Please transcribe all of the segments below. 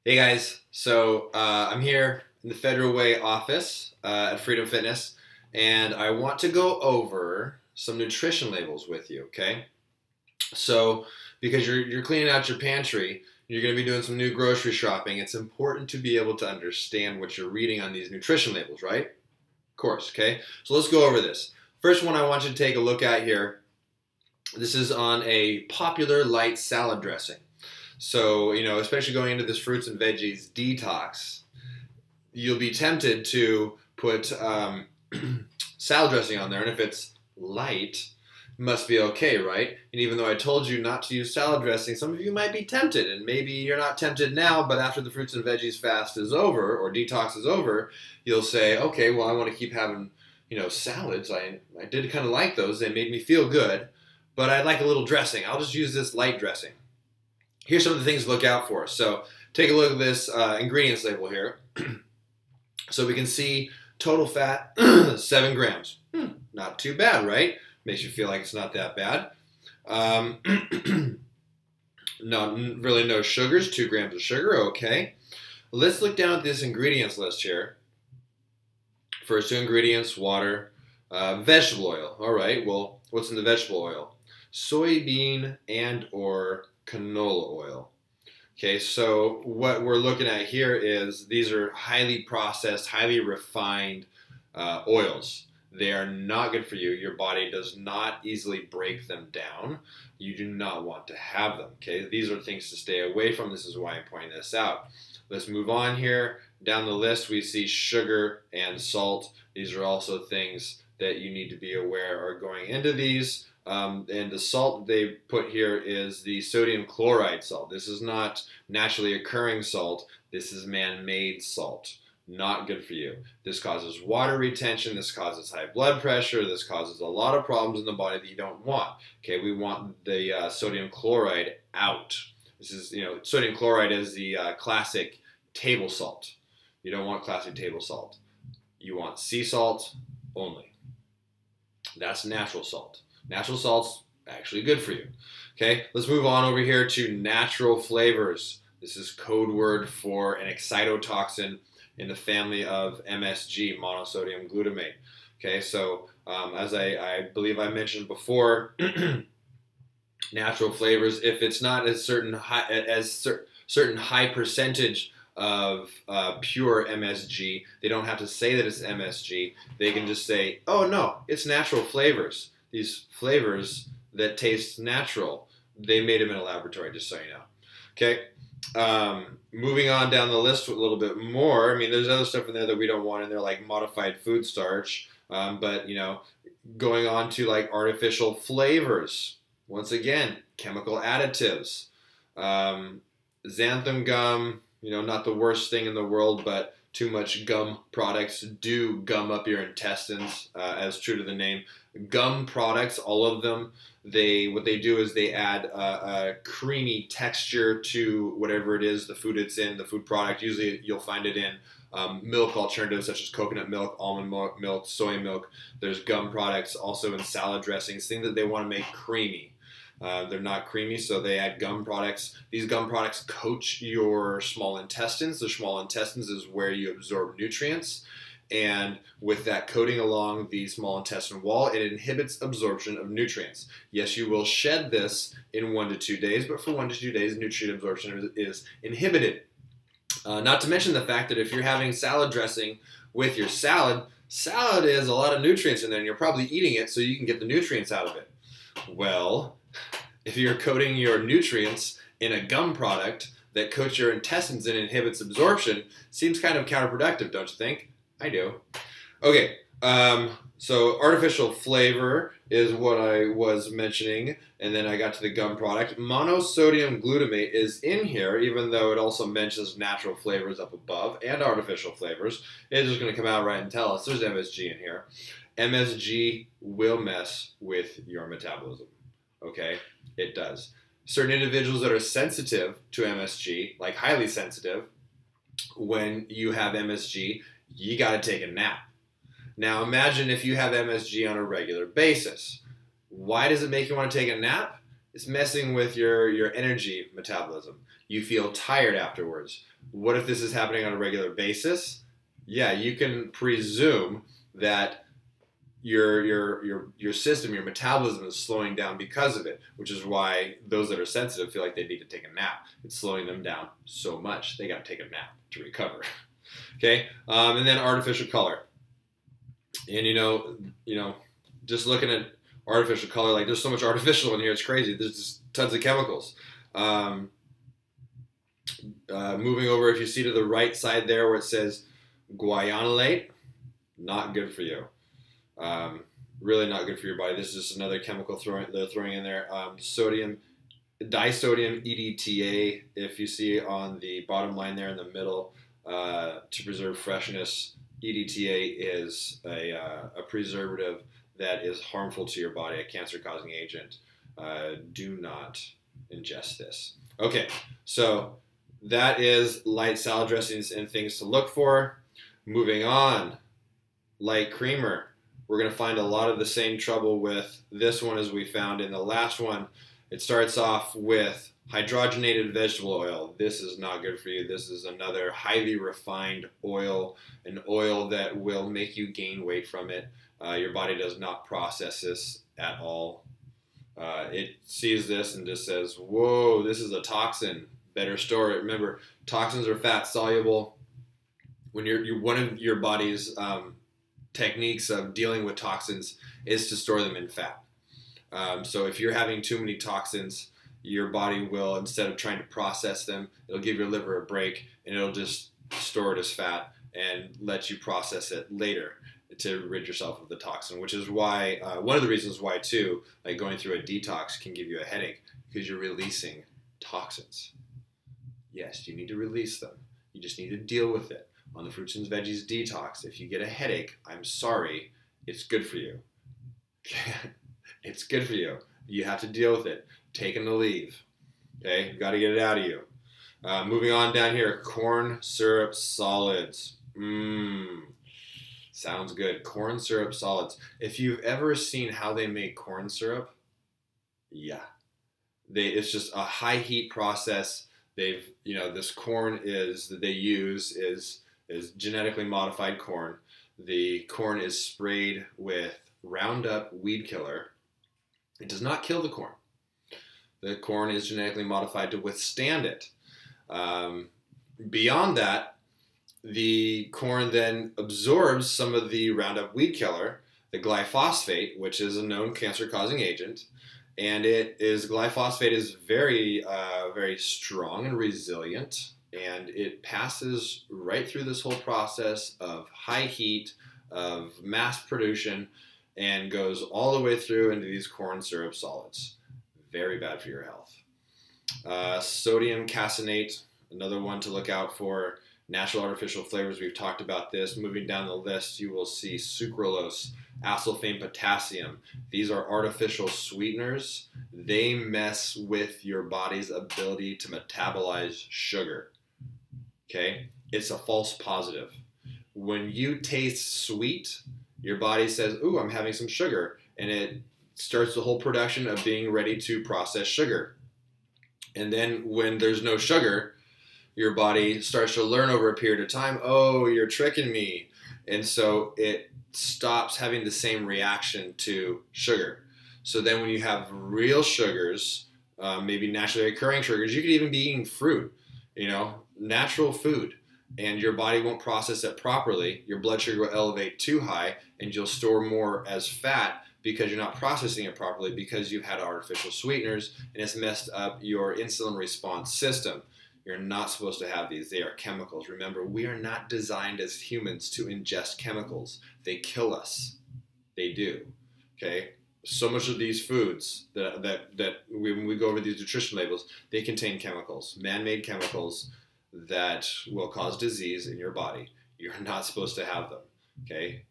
Hey guys, I'm here in the Federal Way office at Freedom Fitness, and I want to go over some nutrition labels with you. Okay, so because you're cleaning out your pantry, you're going to be doing some new grocery shopping. It's important to be able to understand what you're reading on these nutrition labels, right? Of course. Okay, so let's go over this. First one I want you to take a look at here. This is on a popular light salad dressing. So, especially going into this fruits and veggies detox, you'll be tempted to put salad dressing on there. And if it's light, it must be okay, right? And even though I told you not to use salad dressing, some of you might be tempted. And maybe you're not tempted now, but after the fruits and veggies fast is over or detox is over, you'll say, okay, well, I want to keep having, salads. I did kind of like those. They made me feel good, but I'd like a little dressing. I'll just use this light dressing. Here's some of the things to look out for. So take a look at this ingredients label here. So we can see total fat, 7 grams. Not too bad, right? Makes you feel like it's not that bad. No sugars, 2 grams of sugar, okay. Let's look down at this ingredients list here. First 2 ingredients, water, vegetable oil. All right, well, what's in the vegetable oil? Soybean and or canola oil. Okay, so what we're looking at here is these are highly processed, highly refined oils. They are not good for you. Your body does not easily break them down. You do not want to have them. Okay, these are things to stay away from. This is why I'm pointing this out. Let's move on here. Down the list, we see sugar and salt. These are also things that you need to be aware are going into these. And the salt they put here is the sodium chloride salt. This is not naturally occurring salt. This is man-made salt. Not good for you. This causes water retention. This causes high blood pressure. This causes a lot of problems in the body that you don't want. Okay, we want the sodium chloride out. This is, sodium chloride is the classic table salt. You don't want classic table salt. You want sea salt only. That's natural salt. Natural salt's actually good for you. Okay, let's move on over here to natural flavors. This is code word for an excitotoxin in the family of MSG, monosodium glutamate. Okay, so as I believe I mentioned before, natural flavors, if it's not a certain high percentage of pure MSG, they don't have to say that it's MSG. They can just say, oh no, it's natural flavors. These flavors that taste natural, they made them in a laboratory, just so you know. Okay, moving on down the list a little bit more. I mean, there's other stuff in there that we don't want in there, like modified food starch. But, going on to like artificial flavors. Once again, chemical additives. Xanthan gum, not the worst thing in the world, but too much gum products do gum up your intestines, as true to the name. Gum products, all of them, what they do is they add a creamy texture to whatever it is, the food it's in, the food product. Usually you'll find it in milk alternatives such as coconut milk, almond milk, soy milk. There's gum products also in salad dressings, things that they want to make creamy. They're not creamy, so they add gum products. These gum products coat your small intestines. The small intestines is where you absorb nutrients. And with that coating along the small intestine wall, it inhibits absorption of nutrients. Yes, you will shed this in 1 to 2 days, but for 1 to 2 days, nutrient absorption is inhibited. Not to mention the fact that if you're having salad dressing with your salad is a lot of nutrients in there, and you're probably eating it so you can get the nutrients out of it. Well, if you're coating your nutrients in a gum product that coats your intestines and inhibits absorption, seems kind of counterproductive, don't you think? I do. Okay, so artificial flavor is what I was mentioning, and then I got to the gum product. Monosodium glutamate is in here, even though it also mentions natural flavors up above and artificial flavors. It's just going to come out right and tell us there's MSG in here. MSG will mess with your metabolism. Okay, it does. Certain individuals that are sensitive to MSG, like highly sensitive, when you have MSG, you got to take a nap. Now imagine if you have MSG on a regular basis. Why does it make you want to take a nap? It's messing with your energy metabolism. You feel tired afterwards. What if this is happening on a regular basis? Yeah, you can presume that your system, your metabolism is slowing down because of it, which is why those that are sensitive feel like they need to take a nap. It's slowing them down so much they got to take a nap to recover. Okay, and then artificial color, and just looking at artificial color, like there's so much artificial in here, it's crazy. There's just tons of chemicals. Moving over, if you see to the right side there where it says guanylate, not good for you. Really not good for your body. This is just another chemical they're throwing in there. Disodium EDTA, if you see on the bottom line there in the middle, to preserve freshness. EDTA is a preservative that is harmful to your body, a cancer-causing agent. Do not ingest this. Okay, so that is light salad dressings and things to look for. Moving on, light creamer. We're going to find a lot of the same trouble with this one as we found in the last one. It starts off with hydrogenated vegetable oil. This is not good for you. This is another highly refined oil, an oil that will make you gain weight from it. Your body does not process this at all. It sees this and just says, whoa, this is a toxin. Better store it. Remember, toxins are fat soluble. When one of your body's techniques of dealing with toxins is to store them in fat. So if you're having too many toxins, your body will, instead of trying to process them, it'll give your liver a break and it'll just store it as fat and let you process it later to rid yourself of the toxin, which is why, one of the reasons why too, like going through a detox can give you a headache, because you're releasing toxins. Yes, you need to release them. You just need to deal with it. On the fruits and veggies detox, if you get a headache, I'm sorry, it's good for you. It's good for you. You have to deal with it. Taking the leave. Okay, you've got to get it out of you. Moving on down here, corn syrup solids. Sounds good. Corn syrup solids. If you've ever seen how they make corn syrup, yeah. It's just a high heat process. This corn that they use is genetically modified corn. The corn is sprayed with Roundup weed killer. It does not kill the corn. The corn is genetically modified to withstand it. Beyond that, the corn then absorbs some of the Roundup weed killer, the glyphosate, which is a known cancer-causing agent, and glyphosate is very, very strong and resilient, and it passes right through this whole process of high heat, of mass production, and goes all the way through into these corn syrup solids. Very bad for your health. Sodium caseinate, another one to look out for. Natural artificial flavors, we've talked about this. Moving down the list, you will see sucralose, acesulfame potassium. These are artificial sweeteners. They mess with your body's ability to metabolize sugar. Okay? It's a false positive. When you taste sweet, your body says, ooh, I'm having some sugar. And it starts the whole production of being ready to process sugar. And then when there's no sugar, your body starts to learn over a period of time, oh, you're tricking me. And so it stops having the same reaction to sugar. So then when you have real sugars, maybe naturally occurring sugars, you could even be eating fruit, natural food, and your body won't process it properly. Your blood sugar will elevate too high, and you'll store more as fat because you're not processing it properly, because you've had artificial sweeteners, and it's messed up your insulin response system. You're not supposed to have these. They are chemicals. Remember, we are not designed as humans to ingest chemicals. They kill us. They do. Okay? So much of these foods that when we go over these nutrition labels, they contain chemicals, man-made chemicals that will cause disease in your body. You're not supposed to have them. Okay?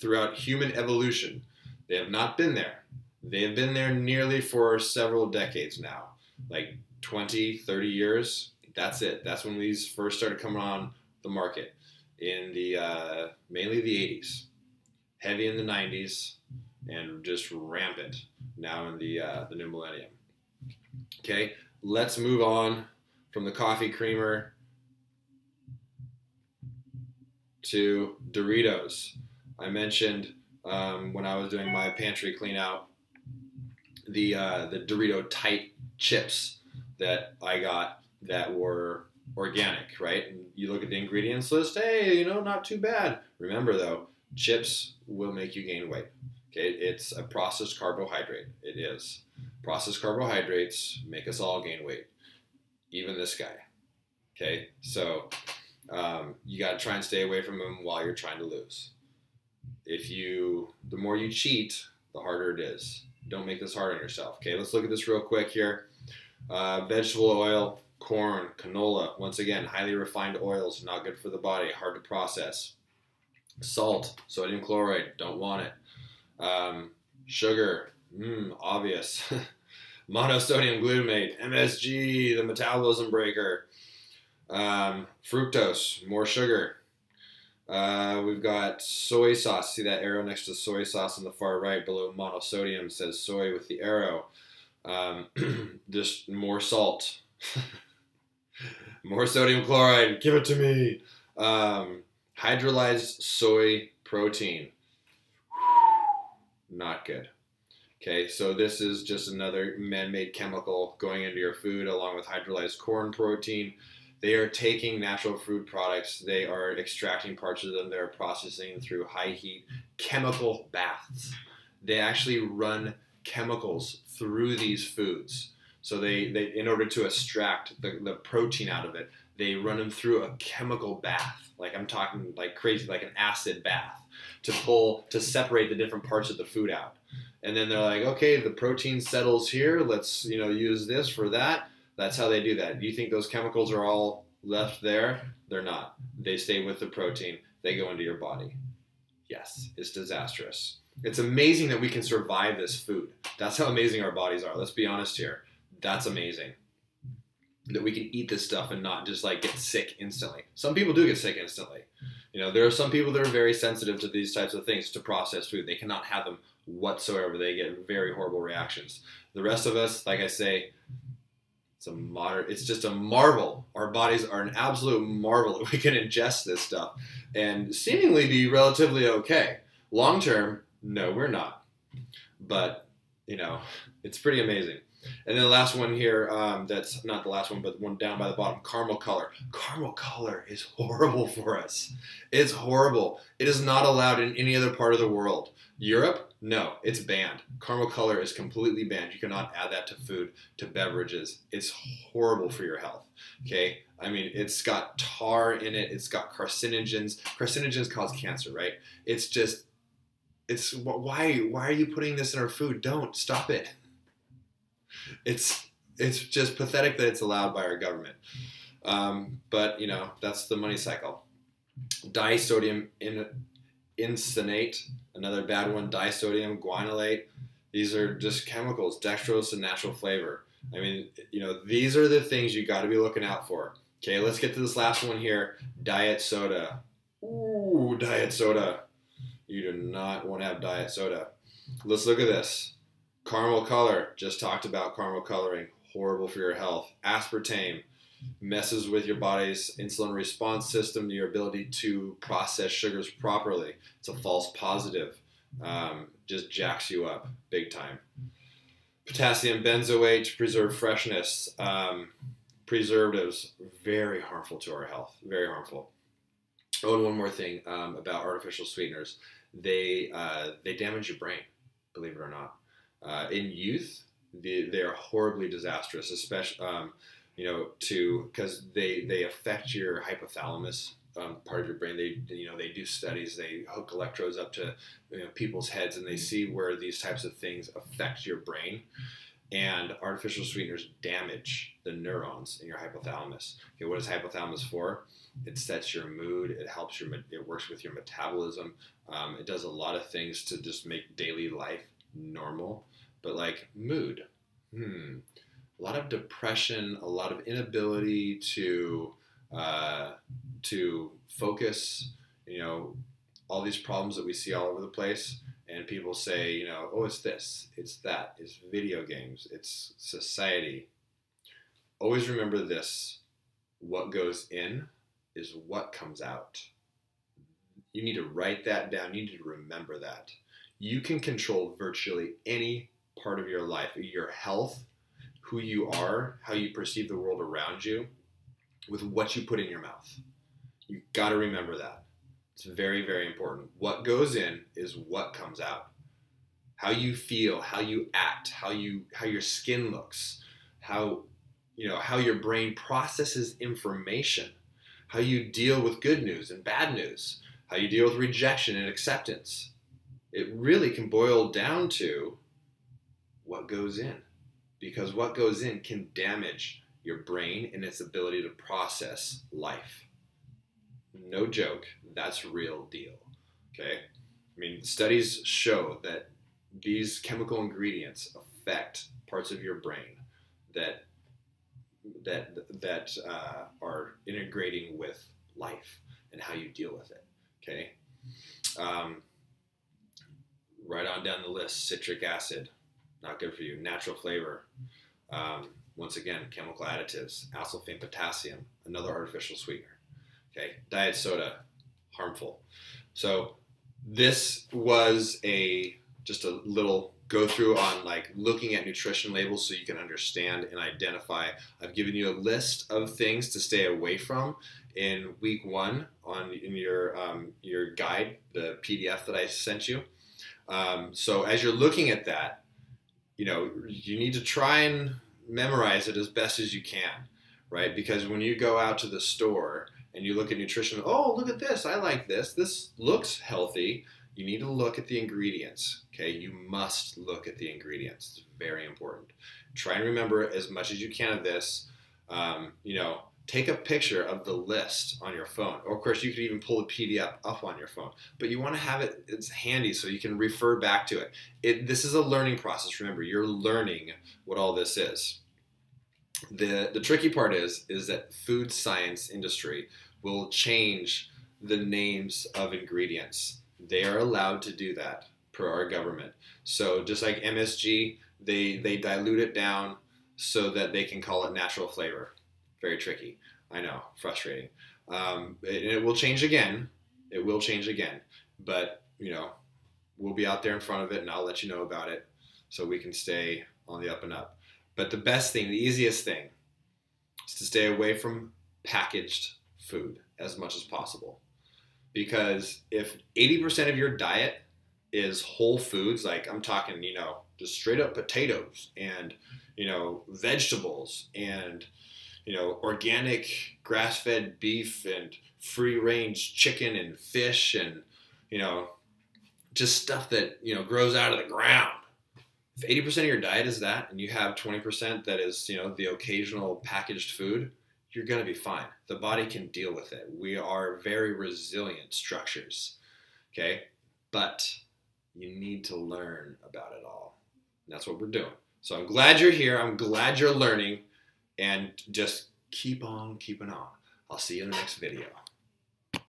Throughout human evolution, they have not been there. They have been there nearly for several decades now, like 20, 30 years. That's it. That's when these first started coming on the market in the mainly the 80s, heavy in the 90s, and just rampant now in the new millennium. Okay, let's move on from the coffee creamer to Doritos. I mentioned when I was doing my pantry clean out the Dorito tight chips that I got that were organic, right? And you look at the ingredients list, hey, not too bad. Remember though, chips will make you gain weight. Okay, it's a processed carbohydrate. It is. Processed carbohydrates make us all gain weight, even this guy. Okay, so you got to try and stay away from them while you're trying to lose. The more you cheat, the harder it is. Don't make this hard on yourself. Okay, let's look at this real quick here. Vegetable oil, corn, canola. Once again, highly refined oils, not good for the body, hard to process. Salt, sodium chloride, don't want it. Sugar, obvious. Monosodium glutamate, MSG, the metabolism breaker. Fructose, more sugar. We've got soy sauce. See that arrow next to soy sauce on the far right below monosodium says soy with the arrow. Just more salt. More sodium chloride. Give it to me. Hydrolyzed soy protein. Not good. Okay, so this is just another man-made chemical going into your food along with hydrolyzed corn protein. They are taking natural food products, they are extracting parts of them, they're processing through high heat chemical baths. They actually run chemicals through these foods. So they in order to extract the protein out of it, they run them through a chemical bath. Like I'm talking like crazy, like an acid bath to separate the different parts of the food out. And then they're like, okay, the protein settles here, let's use this for that. That's how they do that. Do you think those chemicals are all left there? They're not. They stay with the protein. They go into your body. Yes, it's disastrous. It's amazing that we can survive this food. That's how amazing our bodies are. Let's be honest here. That's amazing. That we can eat this stuff and not just like get sick instantly. Some people do get sick instantly. There are some people that are very sensitive to these types of things, to processed food. They cannot have them whatsoever. They get very horrible reactions. The rest of us, like I say, it's just a marvel. Our bodies are an absolute marvel that we can ingest this stuff and seemingly be relatively okay. Long term, no, we're not. But, it's pretty amazing. And then the last one here, that's not the last one, but the one down by the bottom, caramel color. Caramel color is horrible for us. It's horrible. It is not allowed in any other part of the world. Europe, no, it's banned. Caramel color is completely banned. You cannot add that to food, to beverages. It's horrible for your health, okay? I mean, it's got tar in it. It's got carcinogens. Carcinogens cause cancer, right? Why are you putting this in our food? Don't, stop it. It's just pathetic that it's allowed by our government. But, that's the money cycle. Disodium incinate, another bad one. Disodium guanylate. These are just chemicals. Dextrose and natural flavor. I mean, these are the things you got to be looking out for. Okay, let's get to this last one here. Diet soda. Ooh, diet soda. You do not want to have diet soda. Let's look at this. Caramel color, just talked about caramel coloring, horrible for your health. Aspartame, messes with your body's insulin response system, your ability to process sugars properly. It's a false positive, just jacks you up big time. Potassium benzoate to preserve freshness. Preservatives, very harmful to our health, very harmful. Oh, and one more thing about artificial sweeteners. They damage your brain, believe it or not. In youth, they are horribly disastrous, especially because they affect your hypothalamus part of your brain. They do studies. They hook electrodes up to people's heads, and they see where these types of things affect your brain. And artificial sweeteners damage the neurons in your hypothalamus. Okay, what is hypothalamus for? It sets your mood. It helps it works with your metabolism. It does a lot of things to just make daily life normal. But like mood, a lot of depression, a lot of inability to focus, all these problems that we see all over the place. And people say, oh, it's this, it's that, it's video games, it's society. Always remember this. what goes in is what comes out. You need to write that down. You need to remember that. You can control virtually any part of your life, your health, who you are, how you perceive the world around you, with what you put in your mouth. You've got to remember that. It's very, very important. What goes in is what comes out. How you feel, how you act, how your skin looks, how your brain processes information, how you deal with good news and bad news, how you deal with rejection and acceptance. It really can boil down to what goes in, because what goes in can damage your brain and its ability to process life. No joke, that's real deal. Okay? I mean, studies show that these chemical ingredients affect parts of your brain that are integrating with life and how you deal with it. Okay? Right on down the list: citric acid, not good for you. Natural flavor, once again, chemical additives, acesulfame potassium, another artificial sweetener. Okay, diet soda, harmful. So this was just a little go through on like looking at nutrition labels so you can understand and identify. I've given you a list of things to stay away from in week 1 in your guide, the PDF that I sent you. So as you're looking at that, you need to try and memorize it as best as you can, right? Because when you go out to the store and you look at nutrition, oh, look at this, I like this. This looks healthy. You need to look at the ingredients, okay? You must look at the ingredients. It's very important. Try and remember as much as you can of this. Take a picture of the list on your phone. Or of course, you could even pull the PDF up on your phone. But you want to have it's handy so you can refer back to it. This is a learning process. Remember, you're learning what all this is. The tricky part is that food science industry will change the names of ingredients. They are allowed to do that per our government. So just like MSG, they dilute it down so that they can call it natural flavor. Very tricky. I know, frustrating. It will change again. It will change again. But, we'll be out there in front of it and I'll let you know about it so we can stay on the up and up. But the best thing, the easiest thing is to stay away from packaged food as much as possible. Because if 80% of your diet is whole foods, like I'm talking, just straight up potatoes and, vegetables and, organic grass-fed beef and free-range chicken and fish and, just stuff that, grows out of the ground. If 80% of your diet is that and you have 20% that is, the occasional packaged food, you're going to be fine. The body can deal with it. We are very resilient structures, okay? But you need to learn about it all. And that's what we're doing. So I'm glad you're here. I'm glad you're learning. And just keep on keeping on. I'll see you in the next video.